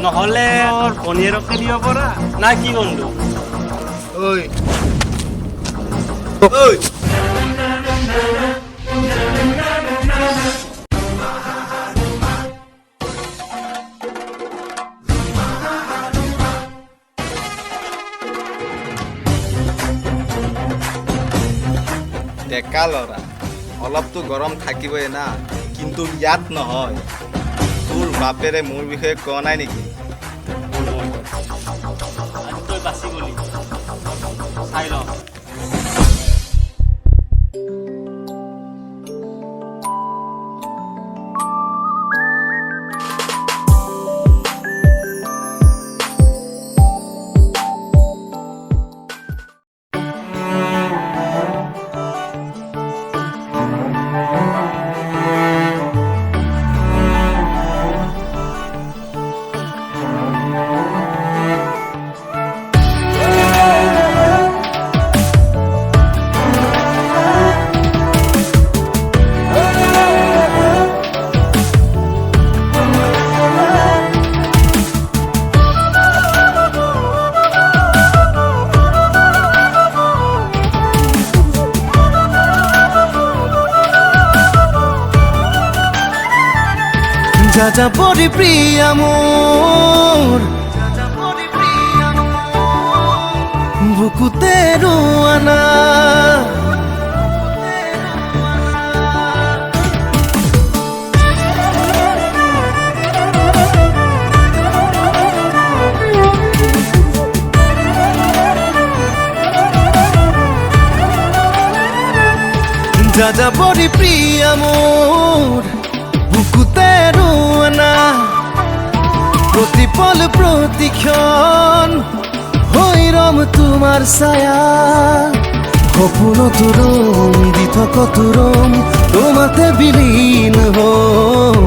নহলে পনীৰকে দিব পৰা না কি বন্ধু? ঐ ঐ ডেকা ল'ৰা অলপতো গৰম থাকিবই না, কিন্তু ইয়াত নহয়। তোৰ বাপেৰে মোৰ বিষয়ে কোৱা নাই নেকি? আজি তই বাচি গলি, চাই ল। যাযাবৰী প্ৰিয়া মোৰ বুকুতে ৰোৱানা, যাযাবৰী প্ৰিয়া মোৰ বুকুতে ৰোৱানা, প্ৰতিপল প্ৰতিক্ষণ হৈ ৰম তোমাৰ ছায়া, সপোনতো ৰম দি থকতো ৰম তোমাতে বিলীন হম,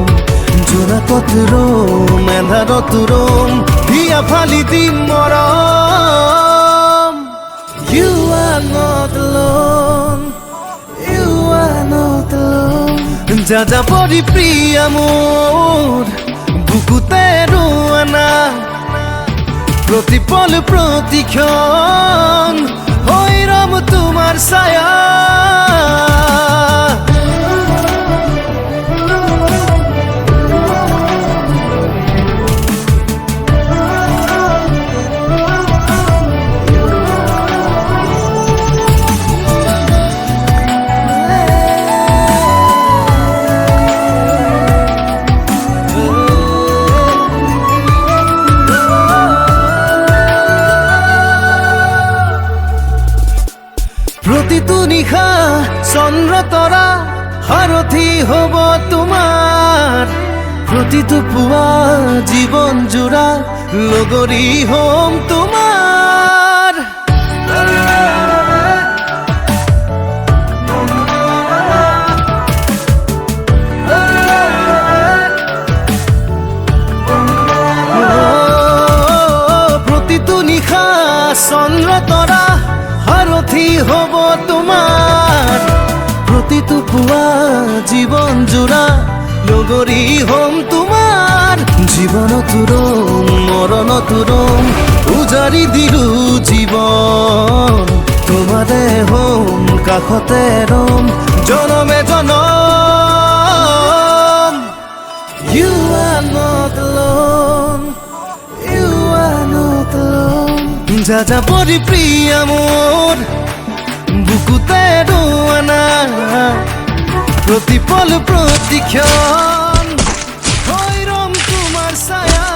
জোনাকত ৰম এন্ধাৰত ৰম হিয়া ফালি দিম মৰম। You are not alone, you are not alone। যাযাবৰী প্ৰিয়া মোৰ বুকুতে ৰোৱানা, প্ৰতিপল প্ৰতিক্ষণ হৈ ৰম তোমাৰ ছায়া। প্ৰতিটো নিশা চন্দ্ৰ তৰা সাৰথি হ'ব তোমাৰ, প্ৰতিটো পুৱা জীৱন জোৰা লগৰী হ'ম তোমাৰ। প্ৰতিটো নিশা চন্দ্ৰ তৰা সাৰথি হ'ব তোমাৰ, প্ৰতিটো পুৱা জীৱন জোৰা লগৰী হ'ম তোমাৰ। জীৱনতো ৰম মৰণতো ৰম উজাৰি দিলো জীৱন, তোমাৰে হ'ম কাষতে ৰম জনমে জনম। You are not alone, you are not alone। যাযাবৰী প্ৰিয়া মোৰ বুকুতে ৰোৱানা, প্ৰতিপল প্ৰতিক্ষণ হৈ ৰম তোমাৰ ছায়া।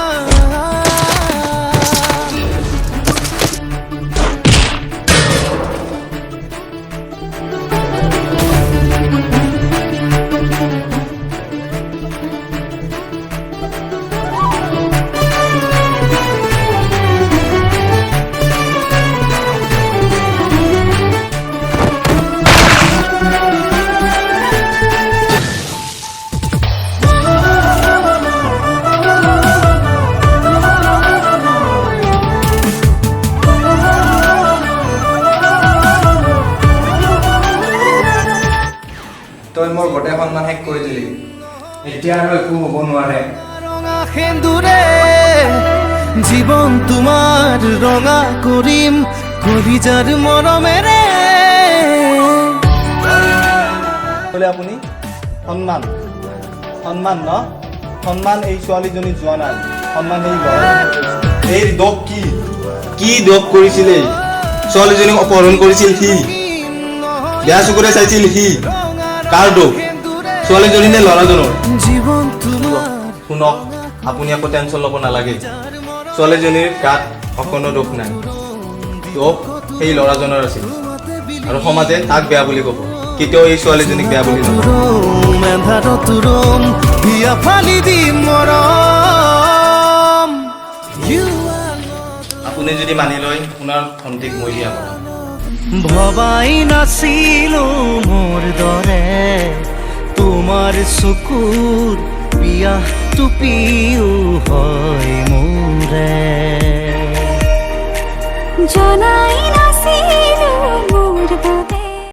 সন্মান শেষ কৰি দিলি এতিয়া আৰু একো হ'ব নোৱাৰে ৰঙা সেন্দুৰে জীৱন তোমাৰ ৰঙা কৰিম কলিজাৰ মৰমেৰে বোলে আপুনি সন্মান সন্মান ন সন্মান এই ছোৱালীজনী যোৱা নাই সন্মান এই ল'ৰাজনী এই দোষ কি দোষ কৰিছিলে ছোৱালীজনীক অপহৰণ কৰিছিল সি বেয়া চকুৰে চাইছিল সি কাৰ দোষ ছোৱালীজনী নে ল'ৰাজনৰ জীৱন তোমাৰ শুনক আপুনি একো টেনশ্যন ল'ব নালাগে ছোৱালীজনীৰ গাত অকণো দোষ নাই দোষ সেই ল'ৰাজনৰ আছিল আৰু সমাজে তাক বেয়া বুলি ক'ব কেতিয়াও এই ছোৱালীজনীক বেয়া বুলি নক'ব তুৰম বিয়া ফালি দিম মৰম আপুনি যদি মানি লয় আপোনাৰ ভণ্টিক মই বিয়া কৰাম ভবাই নাছিলো মোৰ দৰে তোমাৰ চকুৰ বিয়া টুপিও হয় মোৰে জনাই